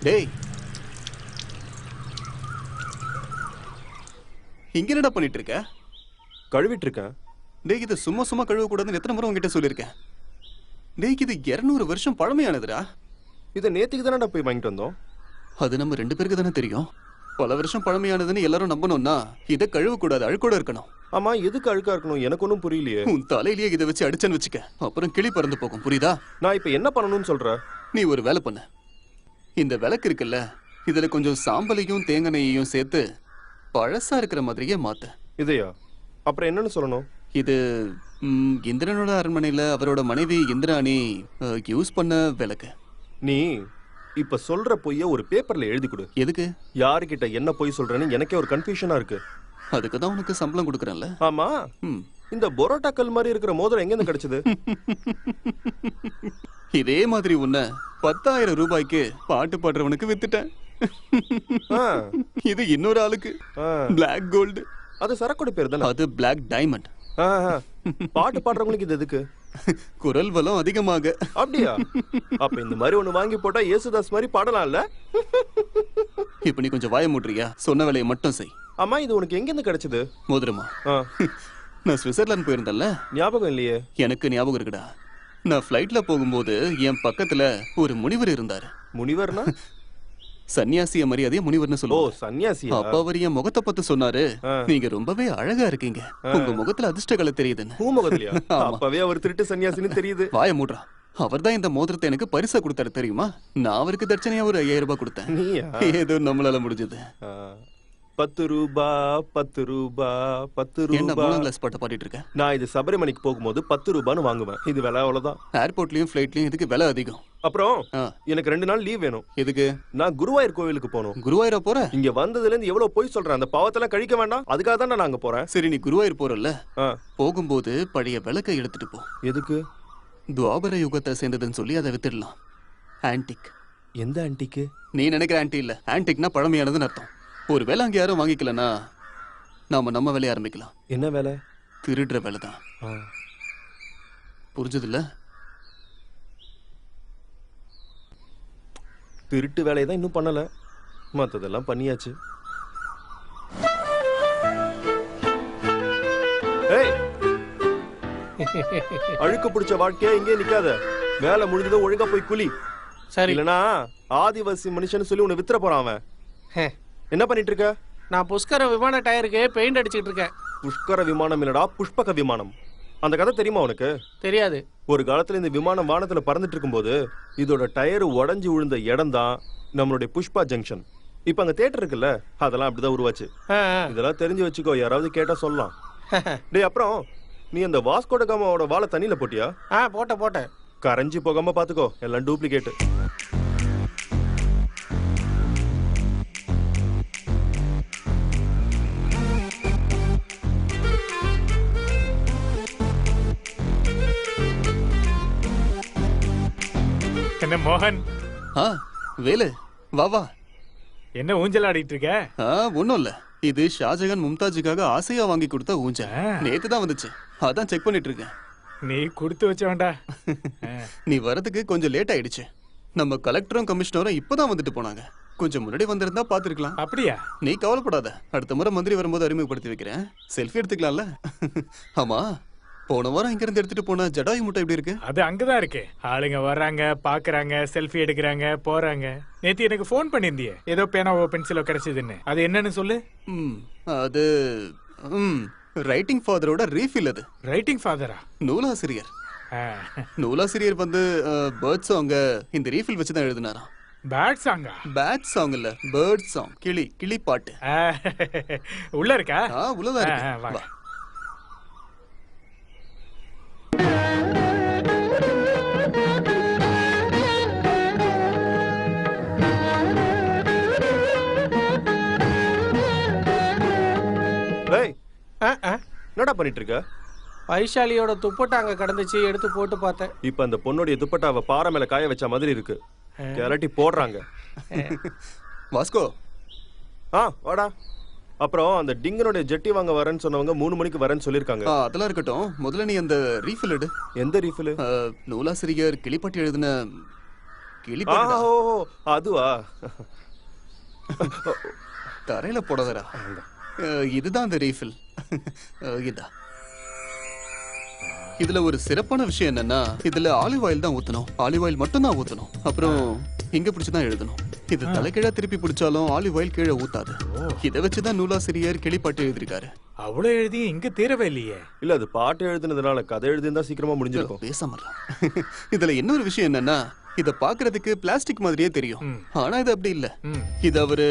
டேய், இங்க என்னடா பண்ணிட்டு இருக்க? கழுவிட்டு இருக்கேன். டேய், இது சும்மா சும்மா கழுவ கூடாதுன்னு எத்தனை முறை உங்ககிட்ட சொல்லியிருக்கேன். டேய், இது 200 வருஷம் பழமையானதுடா. இதை நேத்துக்கு தானடா போய் வாங்கிட்டு வந்தோம். அது நம்ம 2 பேருக்கு தானே தெரியும். பல வருஷம் பழமையானதுன்னு எல்லாரும் நம்பணும்னா இதை கழுவ கூடாது, அழுக்கோட இருக்கணும். ஆமா, எதுக்கு அழுக்கா இருக்கணும்? எனக்கு ஒன்றும் புரியலையே. உன் தலையிலேயே இதை வச்சு அடிச்சேன்னு வச்சுக்க, அப்புறம் கிளி பறந்து போகும். புரியுதா? நான் இப்ப என்ன பண்ணணும்னு சொல்ற? நீ ஒரு வேலை பண்ண. இந்த விளக்கு இருக்குல்ல, இதுல கொஞ்சம் சாம்பலையும் தேங்காயையும் சேர்த்து பழசா இருக்கிற மாதிரியே மாத்து. இதையா? அப்புறம் என்னன்னு சொல்லணும்? இது இந்திரனோட அரண்மனையில அவரோட மனைவி இந்திராணி யூஸ் பண்ண விளக்கு. நீ இப்ப சொல்ற பொய்ய ஒரு பேப்பர்ல எழுதி கொடு. எதுக்கு? யாருக்கிட்ட என்ன பொய் சொல்றேன்னு எனக்கே ஒரு கன்ஃபியூஷனா இருக்கு. அதுக்கு தான் உனக்கு சம்பளம் கொடுக்குறேன்ல. ஆமா, இந்த பரோட்டா கல் மாதிரி இருக்கிற மோதிரம் எங்க இருந்து கிடைச்சது? இதே மாதிரி உன்ன 10,000 ரூபாய்க்கு பாட்டு பாடுறவனுக்கு வித்துட்டேன். இது இன்னொரு ஆளுக்கு பிளாக் கோல்டு. அது சரக்கோட பேர் தானே? அது பிளாக் டைமண்ட். பாட்டு பாடுறவங்களுக்கு இது எதுக்கு? குரல் வளம் அதிகமாக. அப்படியா? அப்ப இந்த மாதிரி ஒண்ணு வாங்கி போட்டா ஏசுதாஸ் மாதிரி பாடலாம்ல? இப்ப நீ கொஞ்சம் வாய மூடுறியா? சொன்ன வேலையை மட்டும் செய். ஆமா, இது உனக்கு எங்க இருந்து கிடைச்சது? மோதிரமா? நான் சுவிட்சர்லாந்து போயிருந்தேன்ல. ஞாபகம் இல்லையே. எனக்கு ஞாபகம் இருக்குடா. நான் ஃப்ளைட்ல போகும்போது என் பக்கத்துல ஒரு முனிவர் இருந்தாரு. முனிவர்னா? சன்னியாசிய மரியாதைய முனிவர்னு சொல்லுவோம். ஓ, சன்னியாசியா? அப்ப அவர் என் முகத்தை பார்த்து சொன்னாரு, நீங்க ரொம்பவே அழகா இருக்கீங்க, உங்க முகத்துல அதிர்ஷ்டங்களை தெரியுதுன்னு. உன் முகத்துலயா? அப்பவே அவர் திருட்டு சன்னியாசின்னு தெரியுது. வாய மூடுறா. அவர்தான் இந்த மோதிரத்தை எனக்கு பரிசா கொடுத்தாரு தெரியுமா? நான் அவருக்கு தட்சணையா ஒரு 5,000 ரூபாய் கொடுத்தேன். ஏதோ நம்மளால முடிஞ்சது. 10 ரூபா 10 ரூபா 10 ரூபா. என்ன மூணாம் கிளாஸ் பாட்ட பாடிட்டு இருக்க? நான் இது சபரிமலைக்கு போகும்போது 10 ரூபான்னு வாங்குவேன். இது விலை அவ்வளவுதான். ஏர்போர்ட்லயும் ஃபிளைட்லயும் இதுக்கு விலை அதிகம். அப்புறம் எனக்கு 2 நாள் லீவ் வேணும். எதுக்கு? நான் குருவாயூர் கோவிலுக்கு போகணும். குருவாயூரா போற? இங்க வந்ததுல இருந்து எவ்வளவு போய் சொல்றேன். அந்த பாவத்தெல்லாம் கழிக்க வேண்டாம். அதுக்காக தான் நான் அங்க போறேன். சரி, நீ குருவாயூர் போறல்ல, போகும்போது பழைய விளக்கை எடுத்துட்டு போ. எதுக்கு? துவாபர யுகத்தை சேர்ந்ததுன்னு சொல்லி அதை வித்துடலாம். ஆன்டிக். எந்த ஆன்டிக்கு? நீ நினைக்கிற ஆன்டி இல்ல. ஆன்டிக்னா பழமையானதுன்னு அர்த்தம். ஒரு வேலை அங்க யாரும் வாங்கிக்கலன்னா நாம நம்ம வேலையை ஆரம்பிக்கலாம். என்ன வேலை? திருடுற வேலை தான். புரிஞ்சது இல்ல? திருட்டு வேலையை தான் இன்னும் பண்ணல, மத்ததெல்லாம் பண்ணியாச்சு. அழுக்கு பிடிச்ச வாழ்க்கையா இங்கே நிக்காத. வேலை முடிஞ்சதோ ஒழுங்கா போய் குளி. சரி, இல்லனா ஆதிவாசி மனுஷன் சொல்லி உன்னை வித்துற போறான் அவன். என்ன பண்ணிட்டு இருக்க? நான் புஷ்கர விமான டயருக்கு பெயிண்ட் அடிச்சிட்டு இருக்கேன். புஷ்கர விமானம் இல்லடா, புஷ்பக விமானம். அந்த கதை தெரியுமா உனக்கு? தெரியாது. ஒரு காலத்துல இந்த விமானம் வானத்துல பறந்துட்டு இருக்கும்போது இதோட டயர் உடைஞ்சு விழுந்த இடம் தான் நம்மளுடைய புஷ்பா ஜங்ஷன். இப்ப அங்க தியேட்டர் இருக்குல்ல, அதெல்லாம் அப்படிதான் உருவாச்சு. இதெல்லாம் தெரிஞ்சு வச்சுக்கோ, யாராவது கேட்டா சொல்லலாம். டேய், அப்புறம் நீ அந்த வாஸ்கோட காமாவோட வாழை தண்ணியில போட்டியா? போட்டேன். கரைஞ்சி போகாம பாத்துக்கோ, எல்லாம் டூப்ளிகேட். என்ன மோகன்? வேலு, வா வா. என்ன ஊஞ்சல் ஆடிட்டு இருக்க? ஒண்ணும் இல்ல, இது ஷாஜகான் மும்தாஜுக்காக ஆசையா வாங்கி கொடுத்த ஊஞ்சல். நேத்து தான் வந்துச்சு, அதான் செக் பண்ணிட்டு இருக்கேன். நீ கொடுத்து வச்சவன்டா. நீ வரதுக்கு கொஞ்சம் லேட் ஆயிடுச்சு. நம்ம கலெக்டரும் கமிஷனரும் இப்பதான் வந்துட்டு போனாங்க. கொஞ்சம் முன்னாடி வந்திருந்தா பாத்துருக்கலாம். அப்படியா? நீ கவலைப்படாத, அடுத்த முறை மந்திரி வரும்போது அறிமுகப்படுத்தி வைக்கிறேன். செல்ஃபி எடுத்துக்கலாம்ல? ஆமா, போன வாரம் இங்க இருந்து எடுத்துட்டு போன ஜடாயு முட்டை எப்படி இருக்கு? அது அங்கதான் இருக்கு. ஆளுங்க வர்றாங்க, பாக்குறாங்க, செல்ஃபி எடுக்கிறாங்க, போறாங்க. நேத்து எனக்கு போன் பண்ணிருந்தியே, ஏதோ பேனாவோ பென்சிலோ கிடைச்சதுன்னு. அது என்னன்னு சொல்லு. அது ரைட்டிங் ஃபாதரோட ரீஃபில். அது ரைட்டிங் ஃபாதரா? நூலாசிரியர். நூலாசிரியர் வந்து பேர்ட் சாங் இந்த ரீஃபில் வச்சு தான் எழுதினாராம். பேட் சாங்கா? பேட் சாங் இல்ல, பேர்ட் சாங். கிளி பாட்டு. உள்ள இருக்கா? உள்ளதான் இருக்கு. என்னடா பண்ணிட்டு இருக்க? வைஷாலியோட துப்பட்டா அங்க கிடந்துச்சு, எடுத்து போட்டு பார்த்தேன். இப்ப அந்த பொண்ணுடைய துப்பட்டாவை பாறை மேல காய வச்ச மாதிரி இருக்கு. கிளட்டி போடுறாங்க. வாஸ்கோ, வாடா. அப்புறம் அந்த டிங்கனுடைய ஜெட்டி வாங்க வரேன்னு சொன்னவங்க 3 மணிக்கு வரேன்னு சொல்லிருக்காங்க. அதெல்லாம் இருக்கட்டும். முதல்ல நீ அந்த ரீஃபில் எடு. எந்த ரீஃபில்? நூலாசிரியர் கிளிப்பாட்டி எழுதின கிளிப்பாட்டி ஓஹோ, அதுவா? தரையில போடாதடா. இதுதான் அந்த ரீஃபில். இதா. இதுல ஒரு சிறப்பான விஷயம் என்னன்னா, இதுல ஆலிவ் ஆயில் தான் ஊத்தணும். ஆலிவ் ஆயில் மட்டும் தான் ஊத்தணும். அப்புறம் இங்க பிடிச்சுதான் எழுதணும். இது தலைகீழா திருப்பி பிடிச்சாலும் ஆலிவ் ஆயில் கீழே ஊத்தாது. இதை வச்சுதான் நூலாசிரியர் கிளிப்பாட்டு எழுதிருக்காரு. அவ்வளவு எழுதி இங்க தீரவே இல்லையே. இல்ல, அது பாட்டு எழுதுனதுனால கதை எழுதிருந்தா சீக்கிரமா முடிஞ்சிருக்கும். பேசாம இதுல இன்னொரு விஷயம் என்னன்னா, இத பாக்குறதுக்கு பிளாஸ்டிக் மாதிரியே தெரியும். ஆனா இது அப்படி இல்ல. இது அவரு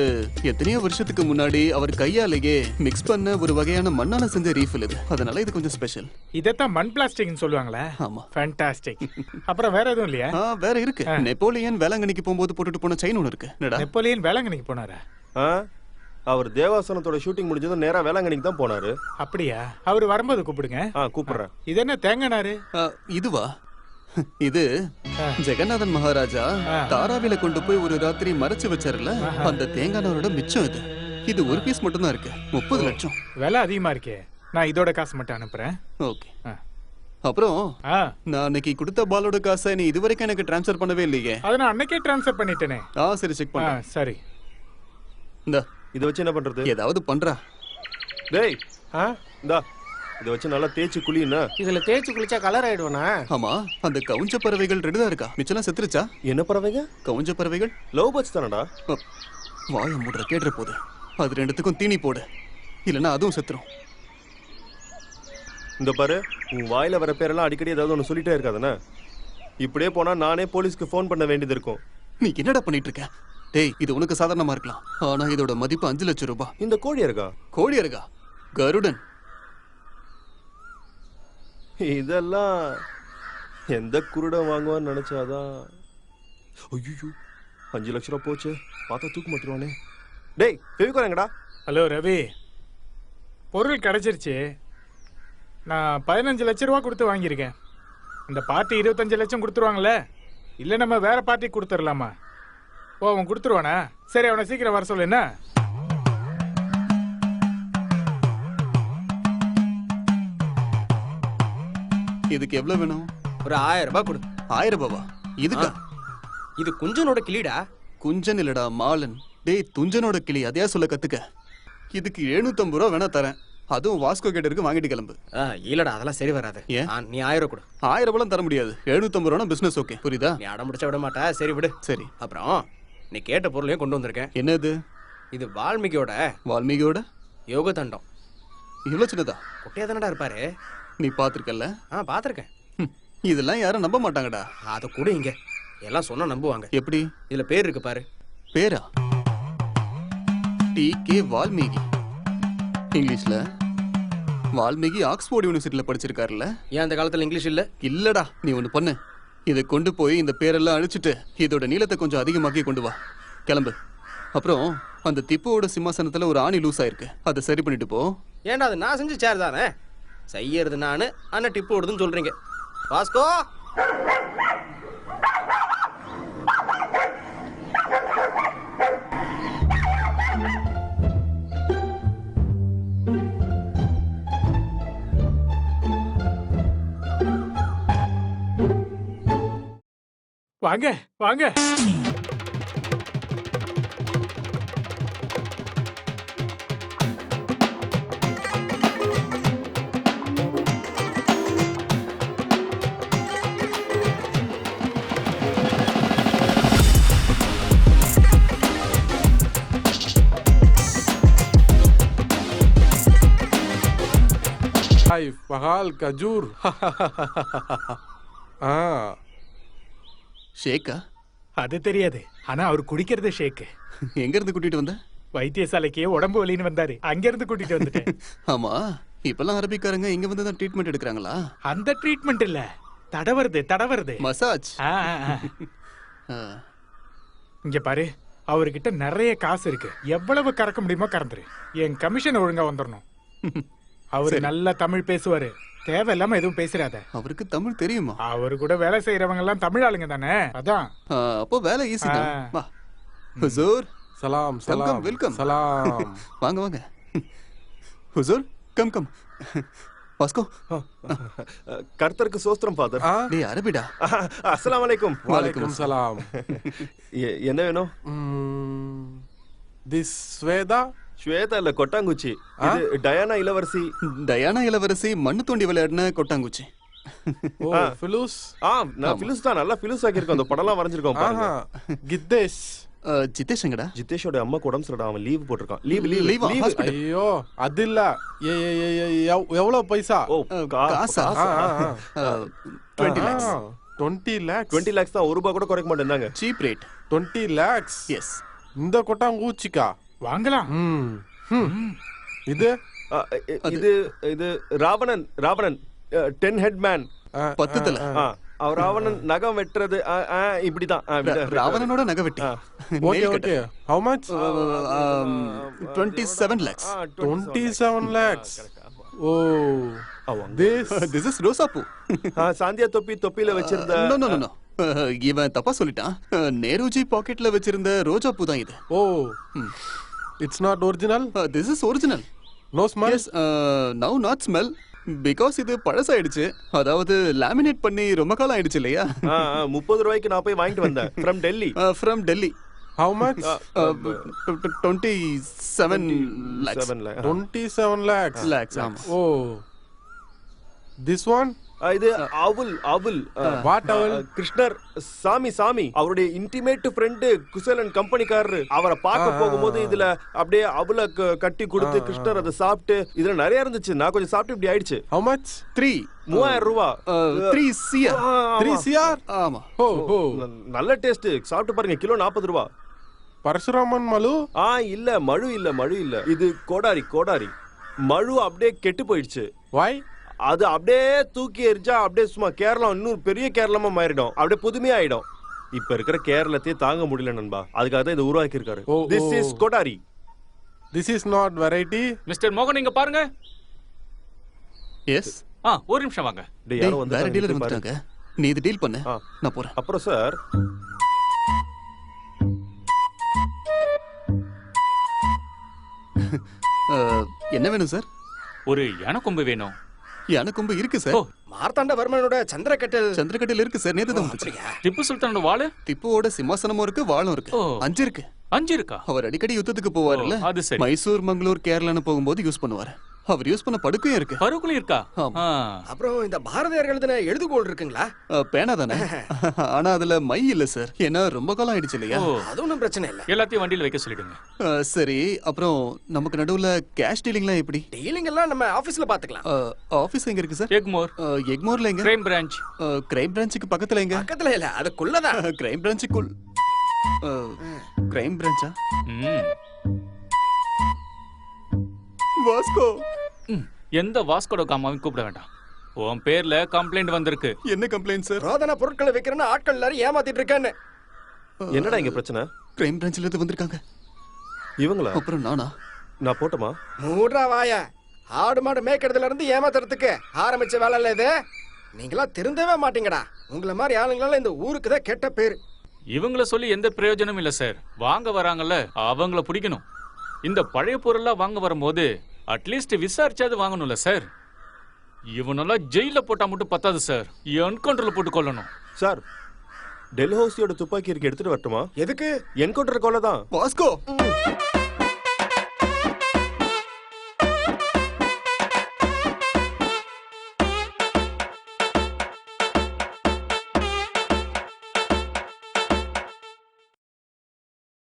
எத்தனையோ வருஷத்துக்கு முன்னாடி அவர் கையாலேயே மிக்ஸ் பண்ண ஒரு வகையான மண்ணால செஞ்ச ரீஃபில் இது. அதனால இது கொஞ்சம் ஸ்பெஷல். இதத்தான் மண் பிளாஸ்டிக்னு சொல்லுவாங்களே. ஆமா, ஃபேண்டாஸ்டிக். அப்புறம் வேற எதுவும் இல்லையா? வேற இருக்கு. நெப்போலியன் வேளாங்கண்ணிக்கு போகும்போது போட்டுட்டு போன செயின் ஒன்று இருக்கு. நெப்போலியன் வேளாங்கண்ணிக்கு போனாரா? அவர் தேவாசனத்தோட ஷூட்டிங் முடிஞ்சதும் நேரா வேளாங்கண்ணிக்கு தான் போனாரு. அப்படியா? அவர் வரும்போது கூப்பிடுங்க. கூப்பிடுறேன். இது என்ன தேங்காய் நாரு? இதுவா? இது ஜெகநாதன் மகாராஜா தாராவில கொண்டு போய் ஒரு ராத்திரி மறைச்சு வச்சாருல, அந்த தேங்காய் நாரோட மிச்சம் இது. இது ஒரு பீஸ் மட்டும் தான் இருக்கு. 30 லட்சம். விலை அதிகமா இருக்கே. நான் இதோட காசு மட்டும் அனுப்புறேன். ஓகே. அப்புறம் நான் அன்னைக்கு கொடுத்த பாலோட காசை நீ இதுவரைக்கும் எனக்கு டிரான்ஸ்ஃபர் பண்ணவே இல்லையே. அதை நான் அன்னைக்கே டிரான்ஸ்ஃபர் பண்ணிட்டேனே. சரி, செக் பண்ண. சரி, இந்த இத வச்சு என்ன பண்றது? ஏதாவது பண்றா. டேய், இந்தா இத வச்சு நல்லா தேய்ச்சி குளினா. இதுல தேய்ச்சி குளிச்சா கலர் ஆயிடுவனா? ஆமா, அந்த கவுஞ்ச பறவைகள் 2 தான் இருக்கா. மிச்சலாம் செத்துருச்சா? என்ன பறவைங்க? கவுஞ்ச பறவைகள். லவ் பேர்ட்ஸ் தானடா? வாய மூடுற, கேட்ற போது அது 2த்துக்கும் தீனி போடு, இல்லைன்னா அதுவும் செத்துரும். இந்த பாரு, உன் வாயில வர பேரெல்லாம் அடிக்கடி ஏதாவது ஒன்று சொல்லிட்டே இருக்காதுண்ணே. இப்படியே போனா நானே போலீஸ்க்கு ஃபோன் பண்ண வேண்டியது இருக்கும். நீ என்னடா பண்ணிட்டு இருக்க? டேய், இது உனக்கு சாதாரணமா இருக்கலாம். ஆனா இதோட மதிப்பு 5 லட்சம் ரூபாய். இந்த கோழி இருக்கா? கோழி இருக்கா? கருடன். இதெல்லாம் எந்த குருடன் வாங்குவான்னு நினைச்சாதான். ஐயோ, 5 லட்சம் ரூபா போச்சு. பார்த்தா தூக்கு மாட்டுருவானே. டேய், ஃபெவிகால் எங்கடா? ஹலோ ரவி, பொருள் கிடைச்சிருச்சு. நான் 15 லட்சம் ரூபா கொடுத்து வாங்கியிருக்கேன். இந்த பார்ட்டி 25 லட்சம் கொடுத்துருவாங்களே, இல்லை நம்ம வேற பார்ட்டிக்கு கொடுத்துடலாமா? அவன் கொடுத்துருவானா? சரி, அவனை சீக்கிரம் வர சொல்லு. என்ன? இதுக்கு எவ்வளவு வேணும்? ஒரு 1000 ரூபாய் கொடு. 1000 ரூபாவா? இதுக்கா? இது குஞ்சனோட கிளிடா. குஞ்சன் இல்லடா, மாலன். டேய், துஞ்சனோட கிளி. அதையா சொல்ல கத்துக்க. இதுக்கு 750 ரூபா வேணா தரேன். அதுவும் வாஸ்கோ கேட்ட இருக்கு, வாங்கிட்டு கிளம்பு. இல்லடா, அதெல்லாம் சரி வராது. நீ 1000 கொடு. 1000 ரூபாய் தர முடியாது. 750 ரூபா பிசினஸ். ஓகே, புரியுதா? நீ அடம் முடிச்ச விட மாட்டா. சரி விடு. சரி. அப்புறம் நீ கேட்ட பொருளையும் கொண்டு வந்திருக்கேன். என்னது? இது வால்மீகியோட யோக தண்டம். இவ்வளவு சின்னதா? குட்டியா தானடா இருப்பாரு. நீ பாத்திருக்கல? பாத்திருக்கேன். இதெல்லாம் யாரும் நம்ப மாட்டாங்கடா. அத கூட இங்க எல்லாம் சொன்னா நம்புவாங்க. எப்படி? இதுல பேர் இருக்கு பாரு. பேரா? டி.கே. வால்மீகி. இங்கிலீஷ்ல வால்மீகி ஆக்ஸ்போர்ட் யூனிவர்சிட்டியில படிச்சிருக்காருல்ல. ஏன் அந்த காலத்துல இங்கிலீஷ் இல்ல? இல்லடா, நீ ஒண்ணு பண்ணு. இதை கொண்டு போய் இந்த பேரெல்லாம் அழிச்சிட்டு இதோட நீளத்தை கொஞ்சம் அதிகமாக்கி கொண்டு வா. கிளம்பு. அப்புறம் அந்த திப்புவோட சிம்மாசனத்துல ஒரு ஆணி லூஸ் ஆயிருக்கு, அதை சரி பண்ணிட்டு போ. ஏன்டா, அது நான் செஞ்ச சேர் தானே. செய்யறது நானு, அண்ணன் டிப்பு ஓடுதுன்னு சொல்றீங்க. வாஸ்கோ, வாங்க வாங்க. பகால் கஜூர். ஷேக்கா? அது தெரியாது, ஆனா அவர் குடிக்கிறது ஷேக்கு. எங்க இருந்து கூட்டிட்டு வந்த? வைத்தியசாலைக்கு உடம்பு வலின்னு வந்தாரு, அங்க இருந்து கூட்டிட்டு வந்துட்டேன். ஆமா, இப்பெல்லாம் அரபிக்காரங்க இங்க வந்து தான் ட்ரீட்மெண்ட் எடுக்கிறாங்களா? அந்த ட்ரீட்மெண்ட் இல்ல, தடவருது மசாஜ். இங்க பாரு, அவர்கிட்ட நிறைய காசு இருக்கு. எவ்வளவு கறக்க முடியுமோ கறந்துரு. என் கமிஷன் ஒழுங்கா வந்துடணும். அவரு நல்லா தமிழ் பேசுவாரு. தேவையில்லாம எதுவும் பேசுறாத. அவருக்கு தமிழ் தெரியுமா? அவரு கூட வேலை செய்யறவங்க எல்லாம் தமிழ் ஆளுங்க தானே, அதான். அப்போ வேலை ஈஸி தான். வா ஹுசூர். சலாம் சலாம் வெல்கம். சலாம். வாங்க வாங்க ஹுசூர், கம் கம். வாஸ்கோ. கர்த்தருக்கு சோஸ்திரம் ஃபாதர். டேய் அரபிடா. அஸ்ஸலாமு அலைக்கும். வலைக்கும் சலாம். என்ன வேணும்? திஸ் ஸ்வேதா? ஸ்வேதா இல்ல, கொட்டாங்குச்சி. இது டயானா இளவரசி. டயானா இளவரசி மண்ணு தோண்டி விளையாடின கொட்டாங்குச்சி. ஓ ஃபிலூஸ். நான் ஃபிலுஸ் தான், நல்லா ஃபிலுஸ் ஆக்கியிருக்கோம். அந்த படம்லாம் வரைஞ்சிருக்கோம் பாருங்க. கித்தேஷ். ஜிதேஷ் எங்கடா? ஜிதேஷோட அம்மா உடம்பு சரிடா, அவன் லீவ் போட்டிருக்கான். லீவ் Leave ஆ? லீவ். Hospital. ஐயோ அது இல்ல. எவ்வளவு பைசா? ஓ காசா? 20 lakhs. 20 lakhs. 20 lakhs தான். 1 ரூபாய் கூட குறைக்க மாட்டேன்னாங்க. Cheap rate. 20 lakhs. எஸ். இந்த கொட்டாங்கூச்சிக்கா வாங்கலாம். இது இது இது ராவணன். 10 head man. 10 தலை. அவர் ராவணன் நகம் வெட்டுறது இப்படிதான். ராவணனோட நகை வெட்டி. Okay okay. How much? 27 lakhs. 27 lakhs. Oh This is ரோசாப்பூ. சாந்தியா தொப்பியில வச்சிருந்த. No no no no. இவன் தப்பா சொல்லிட்டான். நேருஜி பாக்கெட்ல வச்சிருந்த ரோஜா பூ தான் இது. Oh it's not original. This is original. No smell. Yes, now not smell because இது பழசாயிடுச்சு. அதாவது லேமினேட் பண்ணி ரொம்ப காலம் ஆயிடுச்சு இல்லையா? 30 ரூபாய்க்கு நான் போய் வாங்கிட்டு வந்தேன் from Delhi. From Delhi. How much? 27 lakhs. 27 lakhs. ஆமா. Oh this one? இது அவுல். வாட் அவுல்? கிருஷ்ணர் சாமி அவருடைய இன்டிமேட் ஃப்ரெண்டு குசலன் கம்பெனிக்காரரு. அவரை பார்க்க போகும்போது இதுல அப்படியே அவுல கட்டி கொடுத்து கிருஷ்ணர் அதை சாப்பிட்டு, இதுல நிறைய இருந்துச்சு. நான் கொஞ்சம் சாப்பிட்டு இப்படி ஆயிடுச்சு. How much? 3000 ரூபாய். 3 CR. 3 CR? ஆமா. ஹோ ஹோ. நல்ல டேஸ்ட். சாப்பிட்டு பாருங்க. கிலோ 40 ரூபாய். பரசுராமன் மலு? இல்ல மழு இல்ல. இது கோடாரி. மழு அப்படியே கெட்டு போயிடுச்சு. வை? அது அப்படியே தூக்கி எரிஞ்சா அப்படியே சும்மா கேரளம் இன்னும் பெரிய கேரளமா மாறிடும். அப்படியே புதுமையா ஆயிடும். இப்ப இருக்கிற கேரளத்தையே தாங்க முடியல நண்பா. அதுக்காக தான் இதை உருவாக்கி இருக்காரு. This is கோடாரி. This is not variety. Mister மோகன் இங்க பாருங்க. எஸ். ஒரு நிமிஷம் வாங்க. யாரோ வேற டீலர் வந்து வந்துட்டாங்க. நீ இது டீல் பண்ணு. நான் போறேன். அப்புறம் சார் என்ன வேணும் சார்? ஒரு யானைக்கொம்பு வேணும். யானைக்கொம்பு இருக்கு சார். மார்த்தாண்டவர்மனோட சந்திரக்கட்டையில இருக்கு சார். நேத்து தான் வந்துச்சு. திப்பு சுல்தானோட வாளு? திப்புவோட சிம்மாசனமும் இருக்கு, வாளும் இருக்கு. 5 இருக்கு. 5 இருக்கா? அவர் அடிக்கடி யுத்தத்துக்கு போவார்ல. அது சரி. மைசூர், மங்களூர், கேரளான்னு போகும்போது யூஸ் பண்ணுவாரு. அவர் யூஸ் பண்ண படுக்கையும் இருக்கு. பருக்குலயும் இருக்கா? அப்புறம் இந்த பாரதியார் எழுதின எழுதுகோள் இருக்குங்களா? பேனா தானே. ஆனா அதுல மை இல்ல சார். ஏன்னா ரொம்ப காலம் ஆயிடுச்சு இல்லையா? அது ஒன்றும் பிரச்சனை இல்ல. எல்லாத்தையும் வண்டியில வைக்க சொல்லிடுங்க. சரி, அப்புறம் நமக்கு நடுவுல கேஷ் டீலிங்லாம் எப்படி? டீலிங் எல்லாம் நம்ம ஆபீஸ்ல பாத்துக்கலாம். ஆபீஸ் எங்க இருக்கு சார்? எக்மோர்ல எங்க? Crime branch. கிரைம் பிரான்ச்சுக்கு பக்கத்துல எங்க? பக்கத்துல இல்ல, அதுக்குள்ளதான். கிரைம் பிரான்ச்சுக்குள். கிரைம் பிரான்ச்சா? வாஸ்கோ. எந்த வாஸ்கோட காமாவையும் கூப்பிட வேண்டாம். உன் பேர்ல கம்ப்ளைண்ட் வந்திருக்கு. என்ன கம்ப்ளைண்ட் சார்? ரோதனா பொருட்களை விக்கிறேன்னு ஆட்கள் எல்லாரும் ஏமாத்திட்டு இருக்கான்னு. என்னடா இங்க பிரச்சனை? கிரைம் பிரான்ச்ல இருந்து வந்திருக்காங்க. இவங்களா? அப்புறம் நானா? நான் போட்டமா? மூட்ரா வாயா. ஆடு மாடு மேய்க்கிறதுல இருந்து ஏமாத்துறதுக்கு ஆரம்பிச்ச வேலை இல்ல இது. நீங்களா திருந்தவே மாட்டீங்கடா. உங்களை மாதிரி ஆளுங்களால இந்த ஊருக்கு தான் கெட்ட பேரு. இவங்கள சொல்லி எந்த பிரயோஜனமும் இல்ல சார். வாங்க வராங்கல்ல, அவங்கள பிடிக்கணும். இந்த பழைய பொருள்லாம் வாங்க வரும்போது அட்லீஸ்ட் விசாரிச்சாது வாங்கணும்ல சார். இவனெல்லாம் ஜெயில போட்டா மட்டும் பத்தாது சார். என்கவுண்டர்ல போட்டு கொல்லணும் சார். டெல்ஹௌசியோட துப்பாக்கி இருக்கு, எடுத்துட்டு வரட்டுமா? எதுக்கு? என்கவுண்டர் கொலை தான். வாஸ்கோ.